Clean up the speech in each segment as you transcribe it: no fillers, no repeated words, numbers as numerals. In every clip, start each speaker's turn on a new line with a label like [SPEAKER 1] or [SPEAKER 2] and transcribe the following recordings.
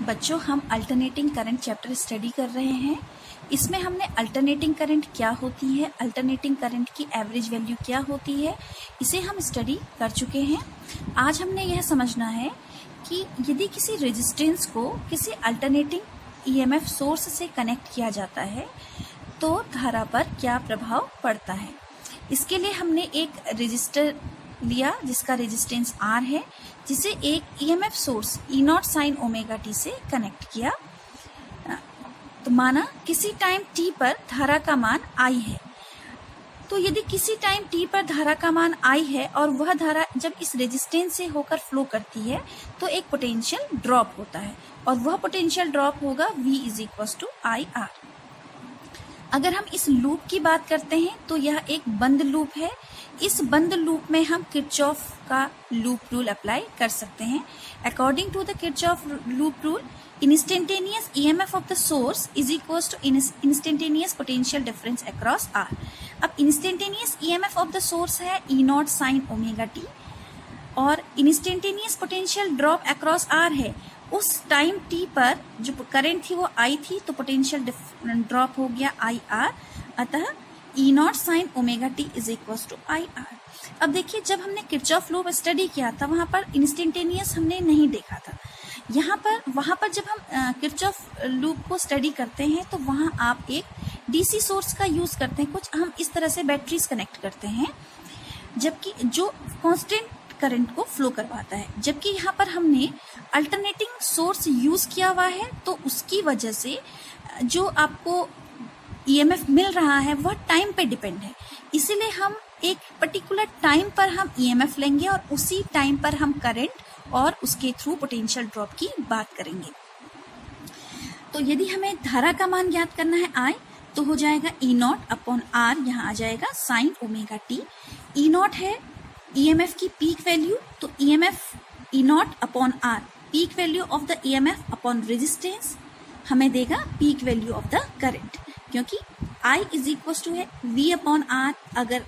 [SPEAKER 1] बच्चों, हम alternating current chapter study कर रहे हैं। इसमें हमने अल्टरनेटिंग करंट क्या होती है, अल्टरनेटिंग करंट की एवरेज वैल्यू क्या होती है, इसे हम स्टडी कर चुके हैं। आज हमने यह समझना है कि यदि किसी रेजिस्टेंस को किसी अल्टरनेटिंग ईएमएफ सोर्स से कनेक्ट किया जाता है तो धारा पर क्या प्रभाव पड़ता है। इसके लिए हमने एक रेजिस्टर लिया जिसका रेजिस्टेंस R है, जिसे एक EMF source E0 sin omega t से कनेक्ट किया। तो माना किसी टाइम t पर धारा का मान I है। तो यदि किसी टाइम t पर धारा का मान I है और वह धारा जब इस रेजिस्टेंस से होकर फ्लो करती है तो एक पोटेंशियल ड्रॉप होता है और वह पोटेंशियल ड्रॉप होगा V = IR। अगर हम इस लूप की बात करते हैं तो यह एक बंद लूप है। इस बंद लूप में हम किरचॉफ का लूप रूल अप्लाई कर सकते हैं। According to the Kirchhoff loop rule, instantaneous EMF of the source is equal to instantaneous potential difference across R. अब instantaneous EMF of the source है E0 sin ओमेगा t और instantaneous potential drop across R है। उस time t पर जो current थी वो I थी, तो पोटेंशियल ड्रॉप हो गया IR। अतः E0 sin omega t is equal to IR। अब देखिए, जब हमने किरचॉफ लूप स्टडी किया था वहां पर इंस्टेंटेनियस हमने नहीं देखा था। वहां पर जब हम किरचॉफ लूप को स्टडी करते हैं तो वहां आप एक डीसी सोर्स का यूज करते हैं। कुछ हम इस तरह से बैटरीज कनेक्ट करते हैं जबकि जो कांस्टेंट करंट को फ्लो करवाता है, जबकि यहाँ पर हमने अल्टरनेटिंग सोर्स यूज किया हुआ है तो उसकी वजह से जो आपको ईएमएफ मिल रहा है वह टाइम पे डिपेंड है। इसीलिए हम एक पर्टिकुलर टाइम पर हम ईएमएफ लेंगे और उसी टाइम पर हम करंट और उसके थ्रू पोटेंशियल ड्रॉप की बात करेंगे। तो यदि हमें धारा का मान ज्ञात करना है I, तो हो जाएगा E0 अपॉन R, यहाँ आ जाएगा साइन ओमेगा t। E0 है ईएमएफ की पीक वैल्यू, तो EMF E0 upon R peak value of the EMF upon resistance हमें देगा peak value of the current, क्योंकि I इज इक्वल टू है V अपॉन R अगर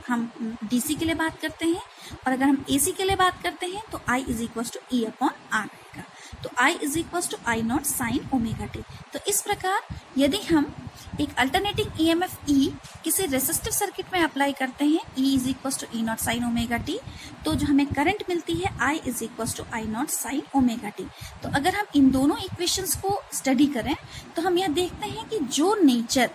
[SPEAKER 1] हम डीसी के लिए बात करते हैं, और अगर हम एसी के लिए बात करते हैं तो I is equal to E upon R आएगा। तो I is equal to I0 sine omega t। तो इस प्रकार यदि हम एक अल्टरनेटिंग ईएमएफ E किसी रेसिस्टिव सर्किट में अप्लाई करते हैं, E is equal to E0 sine omega t, तो जो हमें करंट मिलती है I is equal to I0 sine omega t। तो अगर हम इन दोनों इक्वेशंस को स्टडी करें तो हम यह देखते हैं कि जो नेचर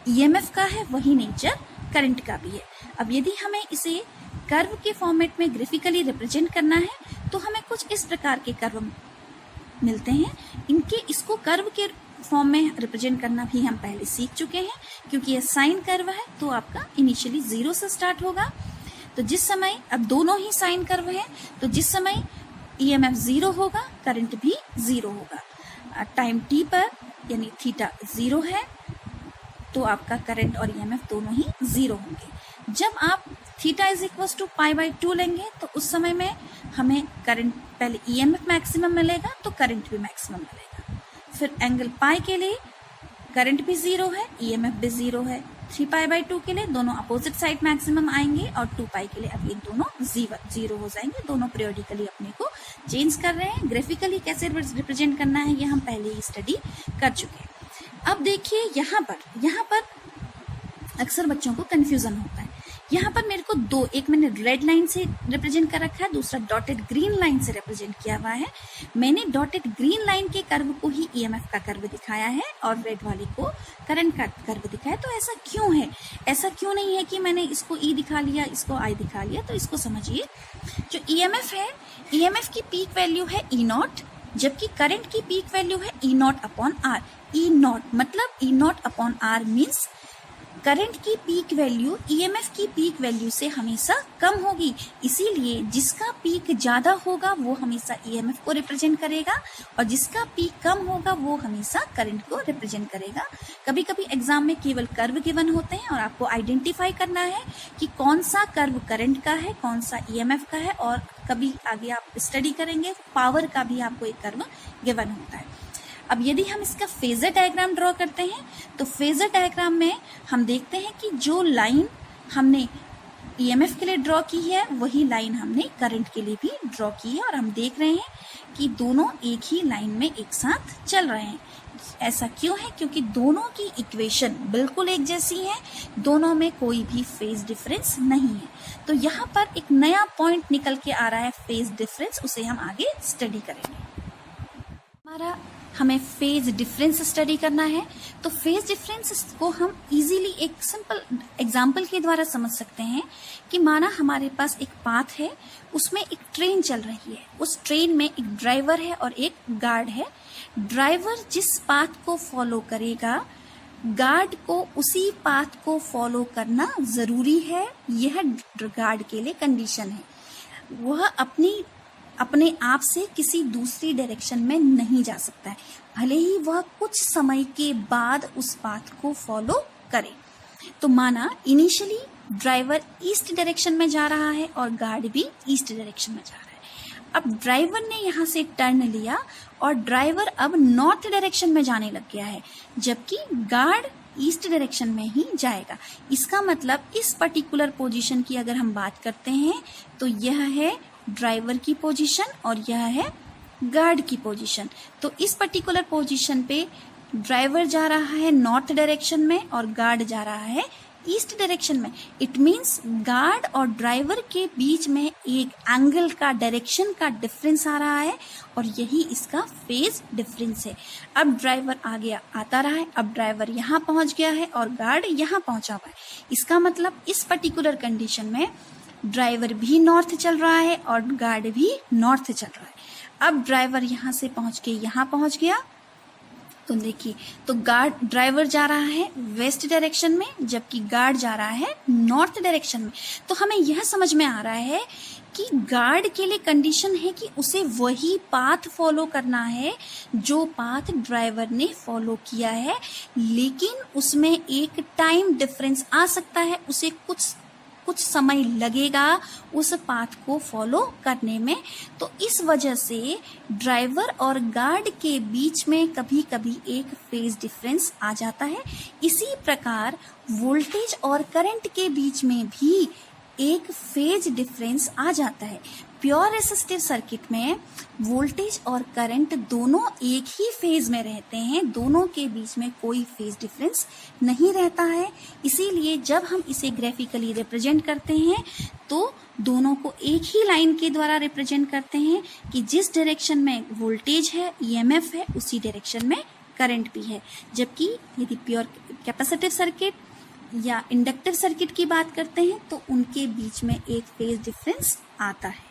[SPEAKER 1] ईएमएफ का है वही नेचर करंट का भी है। अब यदि हमें इसे कर्व के फॉर्मेट में ग्राफिकली रिप्रेजेंट करना है तो हमें कुछ इस प्रकार के कर्व मिलते हैं। इसको कर्व के फॉर्म में रिप्रेजेंट करना भी हम पहले सीख चुके हैं, क्योंकि यह साइन कर्व है तो आपका इनिशियली 0 से स्टार्ट होगा। तो जिस समय, अब दोनों ही साइन कर्व हैं, तो जिस समय ईएमएफ 0 होगा करंट भी 0 होगा। टाइम t पर यानी थीटा 0 है तो आपका करंट और ईएमएफ दोनों ही 0 होंगे। जब आप थीटा इज इक्वल टू π/2 लेंगे तो उस समय में हमें करंट, पहले ईएमएफ मैक्सिमम मिलेगा तो करंट भी मैक्सिमम मिलेगा। फिर एंगल पाई के लिए करंट भी 0 है, ईएमएफ भी 0 है। 3π/2 के लिए दोनों अपोजिट साइड मैक्सिमम आएंगे और 2π के लिए अब ये दोनों 0 हो जाएंगे। दोनों पीरियोडिकली अपने को चेंज कर रहे हैं। ग्राफिकली कैसे रिप्रेजेंट करना है ये हम पहले ही स्टडी कर चुके हैं। अब देखिए, यहाँ पर अक्सर बच्चों को कंफ्यूजन होता है। यहाँ पर मेरे को एक मैंने रेड लाइन से रिप्रेजेंट कर रखा है, दूसरा डॉटेड ग्रीन लाइन से रिप्रेजेंट किया हुआ है। मैंने डॉटेड ग्रीन लाइन के कर्व को ही ईएमएफ का कर्व दिखाया है और रेड वाले को करंट का कर्व दिखाया। तो ऐसा क्यों है? ऐसा क्यों नहीं है कि मैंने इसको E दिखा लिया, इसको I दिखा लिया। तो इसको समझिए, जो ईएमएफ है, ईएमएफ की पीक वैल्यू है E0, जबकि करंट की पीक वैल्यू है E0 अपॉन R। E0 मतलब E0 upon R means current की पीक वैल्यू ईएमएफ की पीक वैल्यू से हमेशा कम होगी। इसीलिए जिसका पीक ज्यादा होगा वो हमेशा ईएमएफ को रिप्रेजेंट करेगा और जिसका पीक कम होगा वो हमेशा करंट को रिप्रेजेंट करेगा। कभी कभी एग्जाम में केवल कर्व गिवन होते हैं और आपको आइडेंटिफाई करना है कि कौन सा कर्व करंट का है, कौन सा ईएमएफ का है। और कभी आगे आप स्टडी करेंगे पावर का भी आपको एक कर्व गिवन होता है। अब यदि हम इसका फेजर डायग्राम ड्रॉ करते हैं तो फेजर डायग्राम में हम देखते हैं कि जो लाइन हमने ईएमएफ के लिए ड्रॉ की है वही लाइन हमने करंट के लिए भी ड्रॉ की है, और हम देख रहे हैं कि दोनों एक ही लाइन में एक साथ चल रहे हैं। ऐसा क्यों है? क्योंकि दोनों की इक्वेशन बिल्कुल एक जैसी है, दोनों में कोई भी फेज डिफरेंस नहीं है। तो यहाँ पर एक नया पॉइंट निकल के आ रहा है फेज डिफरेंस, उसे हम आगे स्टडी करेंगे। हमें फेज डिफरेंस स्टडी करना है, तो फेज डिफरेंस को हम इजीली एक सिंपल एग्जांपल के द्वारा समझ सकते हैं कि माना हमारे पास एक पाथ है, उसमें एक ट्रेन चल रही है, उस ट्रेन में एक ड्राइवर है और एक गार्ड है। ड्राइवर जिस पाथ को फॉलो करेगा, गार्ड को उसी पाथ को फॉलो करना जरूरी है, यह गार्ड के लिए कंडीशन है। वह अपने आप से किसी दूसरी डायरेक्शन में नहीं जा सकता है, भले ही वह कुछ समय के बाद उस पाथ को फॉलो करे। तो माना इनिशियली ड्राइवर ईस्ट डायरेक्शन में जा रहा है और गार्ड भी ईस्ट डायरेक्शन में जा रहा है। अब ड्राइवर ने यहाँ से टर्न लिया और ड्राइवर अब नॉर्थ डायरेक्शन में जाने लग गया है, जबकि गार्ड ईस्ट डायरेक्शन में ही जाएगा। इसका मतलब इस पर्टिकुलर पोजीशन की अगर हम बात करते हैं तो यह है ड्राइवर की पोजीशन और यह है गार्ड की पोजीशन। तो इस पर्टिकुलर पोजीशन पे ड्राइवर जा रहा है नॉर्थ डायरेक्शन में और गार्ड जा रहा है ईस्ट डायरेक्शन में। इट मीन्स गार्ड और ड्राइवर के बीच में एक एंगल का, डायरेक्शन का डिफरेंस आ रहा है और यही इसका फेज डिफरेंस है। अब ड्राइवर आगे आता रहा है, अब ड्राइवर यहाँ पहुंच गया है और गार्ड यहाँ पहुंचा हुआ है। इसका मतलब इस पर्टिकुलर कंडीशन में ड्राइवर भी नॉर्थ चल रहा है और गार्ड भी नॉर्थ चल रहा है। अब ड्राइवर यहाँ से पहुंच के यहाँ पहुंच गया, तो देखिए, तो ड्राइवर जा रहा है वेस्ट डायरेक्शन में जबकि गार्ड जा रहा है नॉर्थ डायरेक्शन में। तो हमें यह समझ में आ रहा है कि गार्ड के लिए कंडीशन है कि उसे वही पाथ फॉलो करना है जो पाथ ड्राइवर ने फॉलो किया है, लेकिन उसमें एक टाइम डिफरेंस आ सकता है, उसे कुछ समय लगेगा उस पाथ को फॉलो करने में। तो इस वजह से ड्राइवर और गार्ड के बीच में कभी कभी एक फेज डिफरेंस आ जाता है। इसी प्रकार वोल्टेज और करंट के बीच में भी एक फेज डिफरेंस आ जाता है। प्योर रेसिस्टिव सर्किट में वोल्टेज और करंट दोनों एक ही फेज में रहते हैं, दोनों के बीच में कोई फेज डिफरेंस नहीं रहता है। इसीलिए जब हम इसे ग्राफिकली रिप्रेजेंट करते हैं तो दोनों को एक ही लाइन के द्वारा रिप्रेजेंट करते हैं कि जिस डायरेक्शन में वोल्टेज है, ईएमएफ है, उसी डायरेक्शन में करंट भी है। जबकि यदि प्योर कैपेसिटिव सर्किट या इंडक्टिव सर्किट की बात करते हैं तो उनके बीच में एक फेज डिफरेंस आता है।